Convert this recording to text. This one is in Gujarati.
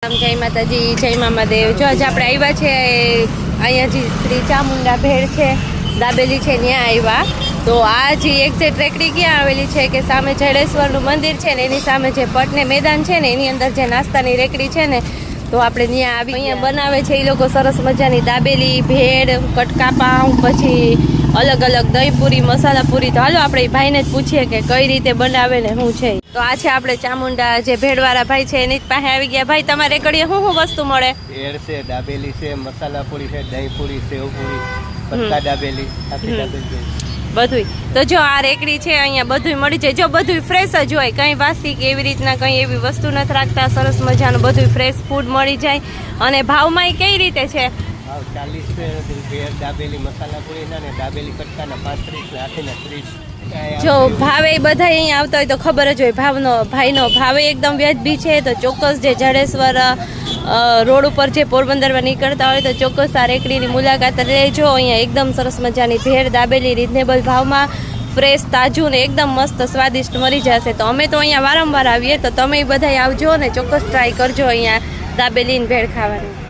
જય માતાજી, જય મામાદેવ। જો આજે આપણે આવ્યા છે અહીંયા જે શ્રી ચામુંડા ભેળ છે, દાબેલી છે, ત્યાં આવ્યા। તો આ જે એક્ઝેક્ટ રેકડી ક્યાં આવેલી છે કે સામે જડેશ્વરનું મંદિર છે ને એની સામે જે પટને મેદાન છે ને એની અંદર જે નાસ્તાની રેકડી છે ને, તો આપણે ત્યાં આવી અહીંયા બનાવે છે એ લોકો સરસ મજાની દાબેલી, ભેળ, કટકા પાઉં, પછી અલગ અલગ દહીં પૂરી, મસાલા પૂરી। તો હાલો આપણે એ ભાઈને જ પૂછીએ કે કઈ રીતે બનાવે ને શું છે। તો આ છે આપણે ચામુંડા જે ભેળવાળા ભાઈ છે એની જ પાસે આવી ગયા। ભાઈ, તમારે રેકડીએ શું શું વસ્તુ મળે? ભેળ છે, દાબેલી છે, મસાલા પૂરી છે, દહીં પૂરી, સેવ પૂરી, પત્તા દાબેલી, આખી દાબેલી બધું। તો જો આ રેકડી છે અહીંયા બધું મળી જાય। જો બધું ફ્રેશ જ હોય, કંઈ વાસી કે એવી રીતના કંઈ એવી વસ્તુ નથી રાખતા। સરસ મજાનું બધું ફ્રેશ ફૂડ મળી જાય। અને ભાવમાં કઈ રીતે છે? 40 છે, ભેળ દાબેલી મસાલા પૂરી ના ને દાબેલી કટકાના 35 ને આખીના 30। જો ભાવે બધા અહીંયા આવતા હોય તો ખબર જ હોય ભાઈનો ભાવે એકદમ વ્યાજબી છે। તો ચોક્કસ જે જડેશ્વર રોડ ઉપર જે પોરબંદરમાં નીકળતા હોય તો ચોક્કસ આ રેકડીની મુલાકાત લેજો। અહીંયા એકદમ સરસ મજાની ભેળ દાબેલી રિઝનેબલ ભાવમાં ફ્રેશ, તાજું ને એકદમ મસ્ત સ્વાદિષ્ટ મળી જશે। તો અમે તો અહીંયા વારંવાર આવીએ, તો તમે બધા આવજો ને ચોક્કસ ટ્રાય કરજો અહીંયા દાબેલી ને ભેળ ખાવાની।